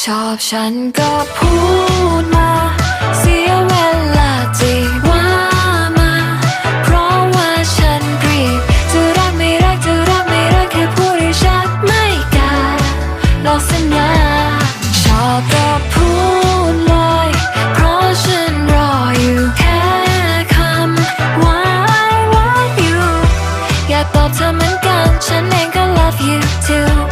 ชอบฉันก็พูดมาเสียเวลาที่ว่ามาเพราะว่าฉันรีบจะรักไม่รักจะรักไม่รักแค่พูดให้ชัดไม่กล้าหลอกสัญญาชอบก็พูดเลยเพราะฉันรออยู่แค่คำว่า I love you อยากตอบเธอเหมือนกันฉันเองก็ love you too